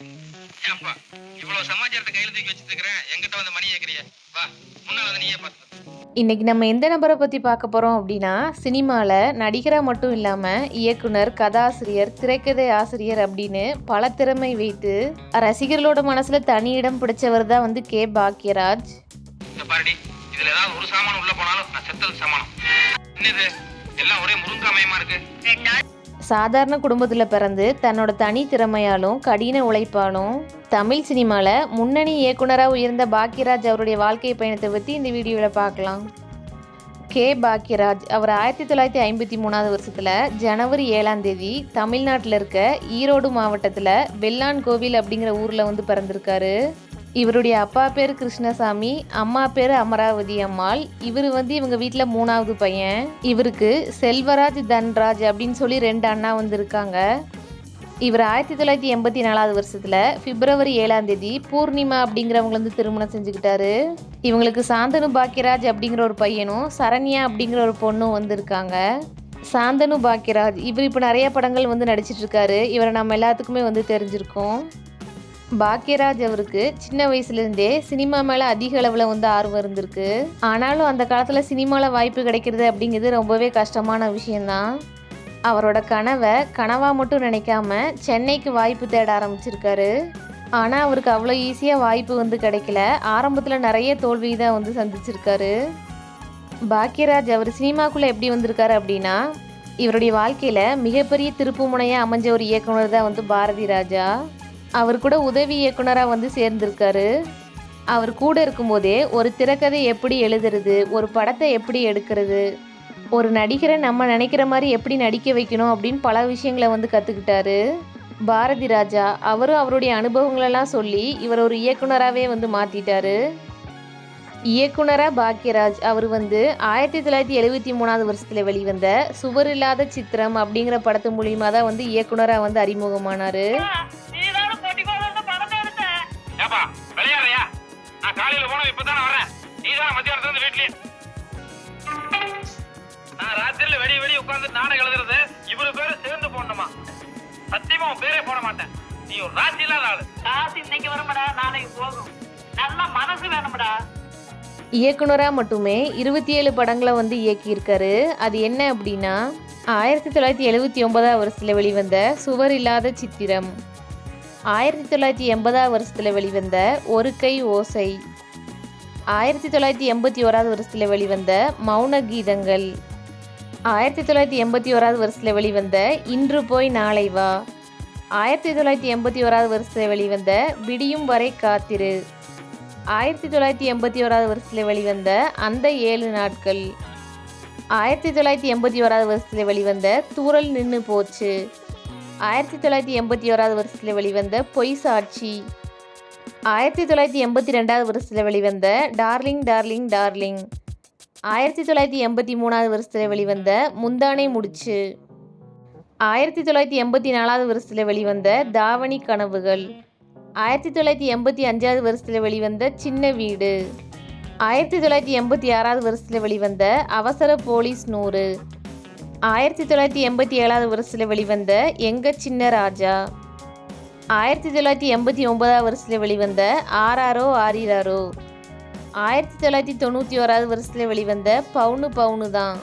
ஏப்பா இவ்வளவு சமாச்சாரத்தை கையில தூக்கி வச்சிட்டு இருக்கிறேன், எங்கிட்ட வந்து மணி கேக்குறிய? வா, முன்னால வந்து நீயே பாத்து. இன்னைக்கு நம்ம எந்த நபரை பற்றி பார்க்க போகிறோம் அப்படின்னா, சினிமாவில் நடிகராக மட்டும் இல்லாமல் இயக்குனர், கதாசிரியர், திரைக்கதை ஆசிரியர் அப்படின்னு பல திறமை வைத்து ரசிகர்களோட மனசில் தனி இடம் பிடிச்சவர் தான் வந்து கே. பாக்யராஜ். பாருடி, இதுல ஏதாவது ஒரு சாமான் உள்ள போனாலும் நான் செத்தது சமானம். என்னது எல்லாம் ஒரே முருங்காமயமா இருக்கு. சாதாரண குடும்பத்தில் பிறந்து தன்னோட தனி திறமையாலும் கடின உழைப்பாலும் தமிழ் சினிமாவில் முன்னணி இயக்குனராக உயர்ந்த பாக்யராஜ் அவருடைய வாழ்க்கை பயணத்தை பற்றி இந்த வீடியோவில் பார்க்கலாம். கே. பாக்யராஜ் அவர் 1953 வருஷத்தில் ஜனவரி 7ஆம் தேதி தமிழ்நாட்டில் இருக்க ஈரோடு மாவட்டத்தில் வெள்ளான்கோவில் அப்படிங்கிற ஊரில் வந்து பிறந்திருக்காரு. இவருடைய அப்பா பேர் கிருஷ்ணசாமி, அம்மா பேர் அமராவதி அம்மாள். இவர் வந்து இவங்க வீட்டில் 3வது பையன். இவருக்கு செல்வராஜ், தன்ராஜ் அப்படின்னு சொல்லி 2 அண்ணா வந்து இருக்காங்க. இவர் 1984 வருஷத்தில் பிப்ரவரி 7ஆம் தேதி பூர்ணிமா அப்படிங்கிறவங்க வந்து திருமணம் செஞ்சுக்கிட்டாரு. இவங்களுக்கு சாந்தனு பாக்யராஜ் அப்படிங்கிற ஒரு பையனும் சரண்யா அப்படிங்கிற ஒரு பொண்ணும் வந்து இருக்காங்க. சாந்தனு பாக்யராஜ் இவர் இப்போ நிறைய படங்கள் வந்து நடிச்சிட்டு இருக்காரு. இவரை நம்ம எல்லாத்துக்குமே வந்து தெரிஞ்சிருக்கோம். பாக்யராஜ் அவருக்கு சின்ன வயசுலேருந்தே சினிமா மேலே அதிக அளவில் வந்து ஆர்வம் இருந்திருக்கு. ஆனாலும் அந்த காலத்தில் சினிமாவில் வாய்ப்பு கிடைக்கிறது அப்படிங்கிறது ரொம்பவே கஷ்டமான விஷயந்தான். அவரோட கனவை கனவாக மட்டும் நினைக்காம சென்னைக்கு வாய்ப்பு தேட ஆரம்பிச்சிருக்காரு. ஆனால் அவருக்கு அவ்வளோ ஈஸியாக வாய்ப்பு வந்து கிடைக்கல. ஆரம்பத்தில் நிறைய தோல்வி தான் வந்து சந்திச்சிருக்காரு. பாக்யராஜ் அவர் சினிமாக்குள்ளே எப்படி வந்திருக்காரு அப்படின்னா, இவருடைய வாழ்க்கையில் மிகப்பெரிய திருப்பு முனையாக அமைஞ்ச ஒரு இயக்குனர் தான் வந்து பாரதி ராஜா. அவர் கூட உதவி இயக்குனராக வந்து சேர்ந்திருக்காரு. அவர் கூட இருக்கும்போதே ஒரு திரைக்கதை எப்படி எழுதுறது, ஒரு படத்தை எப்படி எடுக்கிறது, ஒரு நடிகரை நம்ம நினைக்கிற மாதிரி எப்படி நடிக்க வைக்கணும் அப்படின்னு பல விஷயங்களை வந்து கற்றுக்கிட்டாரு பாரதி ராஜா. அவரும் அவருடைய அனுபவங்களெல்லாம் சொல்லி இவர் ஒரு இயக்குனராகவே வந்து மாற்றிட்டாரு. இயக்குனராக பாக்யராஜ் அவர் வந்து 1973 வருஷத்தில் வெளிவந்த சுவர் இல்லாத சித்திரம் அப்படிங்கிற படத்து மூலியமாக தான் வந்து இயக்குனராக வந்து அறிமுகமானார். விளையாடுறியா? நான் காலையில போனோம், இப்பதானே வரேன். நீதான் மத்தியானத்துல இருந்து வீட்லயே. நான் ராத்திரில வெடி உட்கார்ந்து நாடகம் எழுதுறது இவரு பேரு சேர்ந்து போடணுமா? சத்தியமா உன் பேரே போட மாட்டேன். நீ ஒரு ராசி இல்லாத ஆளு. ராசி இன்னைக்கு வரும்டா, நாளைக்கு போகும். நல்ல மனசு வேணும்டா. இயக்குனராக மட்டுமே 27 படங்களை வந்து இயக்கியிருக்காரு. அது என்ன அப்படின்னா, 1979 வருஷத்தில் வெளிவந்த சுவர் இல்லாத சித்திரம், 1980 வருஷத்தில் வெளிவந்த ஒரு கை ஓசை, 1981 வருஷத்தில் வெளிவந்த மௌன கீதங்கள், 1981 வருஷத்தில் வெளிவந்த இன்று போய் நாளை வா, 1981 வருஷத்தில் வெளிவந்த விடியும் வரை காத்திரு, 1981 வருஷத்தில் வெளிவந்த அந்த 7 நாட்கள், 1981 வருஷத்தில் வெளிவந்த தூரல் நின்று போச்சு, 1981 வருஷத்தில் வெளிவந்த பொய் சாட்சி, 1982 வருஷத்தில் வெளிவந்த டார்லிங் டார்லிங் டார்லிங், 1983 வருஷத்தில் வெளிவந்த முந்தானை முடிச்சு, 1984 வருஷத்தில் வெளிவந்த தாவணி கனவுகள், 1985 வருஷத்தில் வெளிவந்த சின்ன வீடு, 1986 வருஷத்தில் வெளிவந்த அவசர போலீஸ் 100, 1987 வருஷத்தில் வெளிவந்த எங்க சின்ன ராஜா, 1989 வருஷத்தில் வெளிவந்த ஆராரோ ஆரிராரோ, 1991 வருஷத்தில் வெளிவந்த பவுனு பவுனு தான்,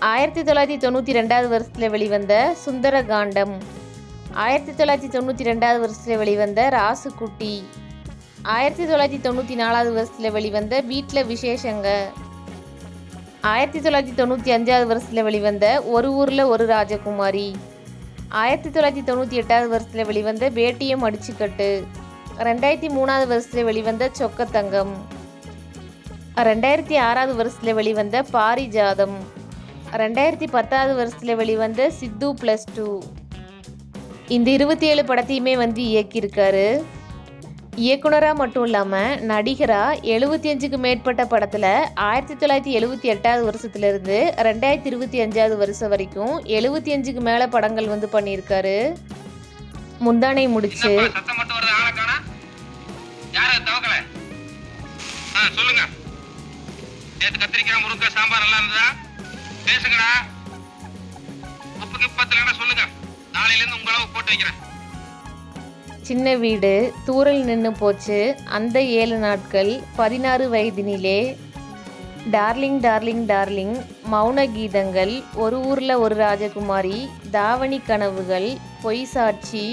1992 வருஷத்தில் வெளிவந்த சுந்தர காண்டம், 1992 வருஷத்தில் வெளிவந்த ராசுக்குட்டி, 1994 வருஷத்தில் வெளிவந்த வீட்டில் விசேஷங்க, 1995 வருஷத்தில் வெளிவந்த ஒரு ஊரில் ஒரு ராஜகுமாரி, 1998 வருஷத்தில் வெளிவந்த வேட்டியம் அடிச்சுக்கட்டு, 2003 வருஷத்தில் வெளிவந்த சொக்கத்தங்கம், 2006 வருஷத்தில் வெளிவந்த பாரிஜாதம், 2010 வருஷத்தில் வெளிவந்த சித்து +2. இந்த 27 படத்தையுமே வந்து இயக்கியிருக்காரு. இயக்குனராக மட்டும் இல்லாமல் நடிகராக 75க்கு மேற்பட்ட படத்தில் 1978 வருஷத்துலேருந்து 2025 வருஷம் வரைக்கும் 75க்கு மேலே படங்கள் வந்து பண்ணியிருக்காரு. முந்தானை முடிச்சு, சொல்லுங்க. நேத்து கத்திரிக்காய் முருங்கை சாம்பார் நல்லா இருந்ததா? பேசுங்கடா. உப்புக்கு பத்தலன்னா சொல்லுங்க, நாளையில இருந்து உங்க அளவு போட்டு வைக்கிறேன். சின்ன வீடு, தூறல் நின்று போச்சு, அந்த 7 நாட்கள், 16 வயதினிலே, டார்லிங் டார்லிங் டார்லிங், மௌன கீதங்கள், ஒரு ஊரில் ஒரு ராஜகுமாரி, தாவணி கனவுகள், பொய் சாட்சி,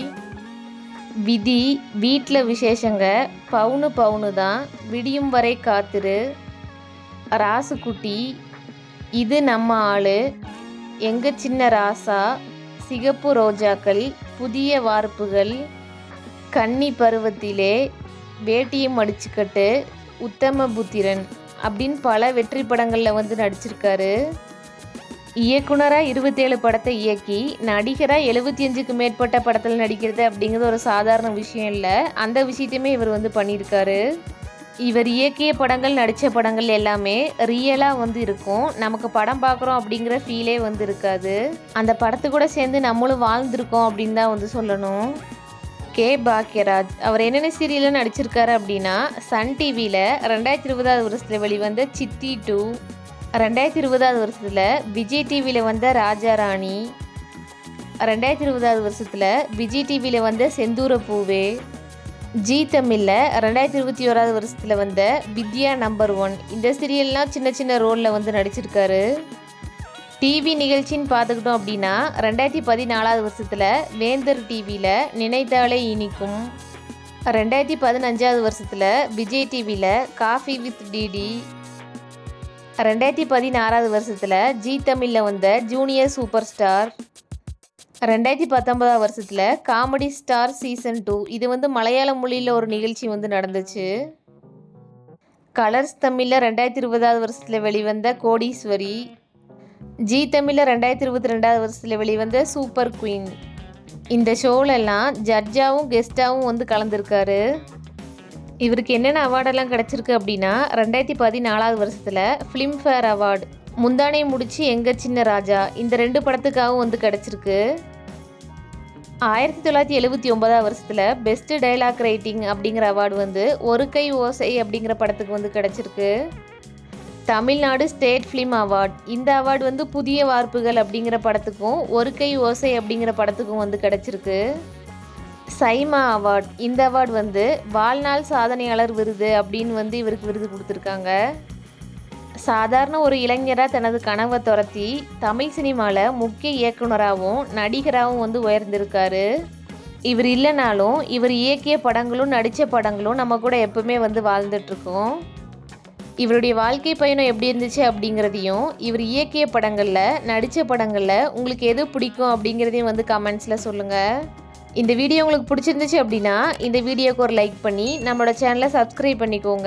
விதி, வீட்டில் விசேஷங்க, பவுனு பவுனு தான், விடியும் வரை காத்திரு, ராசுக்குட்டி, இது நம்ம ஆளு, எங்க சின்ன ராசா, சிகப்பு ரோஜாக்கள், புதிய வார்ப்புகள், கன்னி பருவத்திலே, வேட்டியும் அடிச்சுக்கட்டு, உத்தம புத்திரன் அப்படின்னு பல வெற்றி படங்களில் வந்து நடிச்சிருக்காரு. இயக்குனராக 27 படத்தை இயக்கி நடிகராக 75க்கு மேற்பட்ட படத்தில் நடிக்கிறது அப்படிங்கிறது ஒரு சாதாரண விஷயம் இல்லை. அந்த விஷயத்தையுமே இவர் வந்து பண்ணியிருக்காரு. இவர் இயக்கிய படங்கள், நடித்த படங்கள் எல்லாமே ரியலாக வந்து இருக்கும். நமக்கு படம் பார்க்குறோம் அப்படிங்கிற ஃபீலே வந்து இருக்காது. அந்த படத்து கூட சேர்ந்து நம்மளும் வாழ்ந்துருக்கோம் அப்படின்னு தான் வந்து சொல்லணும். கே. பாக்யராஜ் அவர் என்னென்ன சீரியலில் நடிச்சிருக்காரு அப்படின்னா, சன் டிவியில் 2020 வருஷத்தில் வெளிவந்த சித்தி 2, 2020 வருஷத்தில் விஜய் டிவியில் வந்த ராஜா ராணி, 2020 வருஷத்தில் விஜய் டிவியில் வந்த செந்தூர பூவே, ஜி தமிழில் 2021 வருஷத்தில் வந்த வித்யா நம்பர் 1, இந்த சீரியல்லாம் சின்ன சின்ன ரோலில் வந்து நடிச்சிருக்காரு. டிவி நிகழ்ச்சின்னு பார்த்துக்கிட்டோம் அப்படின்னா 2014 வருஷத்தில் வேந்தர் டிவியில் நினைத்தாலே இனிக்கும், 2015 வருஷத்தில் விஜய் டிவியில் காஃபி வித் டிடி, 2016 வருஷத்தில் ஜி தமிழில் வந்த ஜூனியர் சூப்பர் ஸ்டார், 2019 வருஷத்தில் காமெடி ஸ்டார் சீசன் 2, இது வந்து மலையாள மொழியில் ஒரு நிகழ்ச்சி வந்து நடந்துச்சு. கலர்ஸ் தமிழில் 2020 வருஷத்தில் வெளிவந்த கோடீஸ்வரி, ஜி தமிழில் 2022 வருஷத்தில் வெளிவந்த சூப்பர் குயின். இந்த ஷோலெல்லாம் ஜட்ஜாகவும் கெஸ்டாகவும் வந்து கலந்துருக்காரு. இவருக்கு என்னென்ன அவார்டெல்லாம் கிடச்சிருக்கு அப்படின்னா, 2014 வருஷத்தில் ஃபிலிம்ஃபேர் அவார்டு, முந்தானை முடிச்சு எங்க சின்ன ராஜா, இந்த 2 படத்துக்காகவும் வந்து கிடச்சிருக்கு. 1979 வருஷத்தில் பெஸ்ட் டைலாக் ரைட்டிங் அப்படிங்கிற அவார்டு வந்து ஒரு கை ஓசை அப்படிங்கிற படத்துக்கு வந்து கிடச்சிருக்கு. தமிழ்நாடு ஸ்டேட் ஃபிலிம் அவார்டு, இந்த அவார்டு வந்து புதிய வார்ப்புகள் அப்படிங்கிற படத்துக்கும் ஒரு கை ஓசை அப்படிங்கிற படத்துக்கும் வந்து கிடச்சிருக்கு. சைமா அவார்டு, இந்த அவார்டு வந்து வாழ்நாள் சாதனையாளர் விருது அப்படின்னு வந்து இவருக்கு விருது கொடுத்துருக்காங்க. சாதாரண ஒரு இளைஞராக தனது கனவை துரத்தி தமிழ் சினிமாவில் முக்கிய இயக்குனராகவும் நடிகராகவும் வந்து உயர்ந்திருக்காரு. இவர் இல்லைனாலும் இவர் இயக்கிய படங்களும் நடித்த படங்களும் நம்ம கூட எப்பவுமே வந்து வாழ்ந்துட்டுருக்கோம். இவருடைய வாழ்க்கை பயணம் எப்படி இருந்துச்சு அப்படிங்கிறதையும், இவர் இயக்கிய படங்களில் நடித்த படங்களில் உங்களுக்கு எது பிடிக்கும் அப்படிங்கிறதையும் வந்து கமெண்ட்ஸில் சொல்லுங்கள். இந்த வீடியோ உங்களுக்கு பிடிச்சிருந்துச்சு அப்படின்னா இந்த வீடியோக்கு ஒரு லைக் பண்ணி நம்மளோட சேனலை சப்ஸ்கிரைப் பண்ணிக்கோங்க.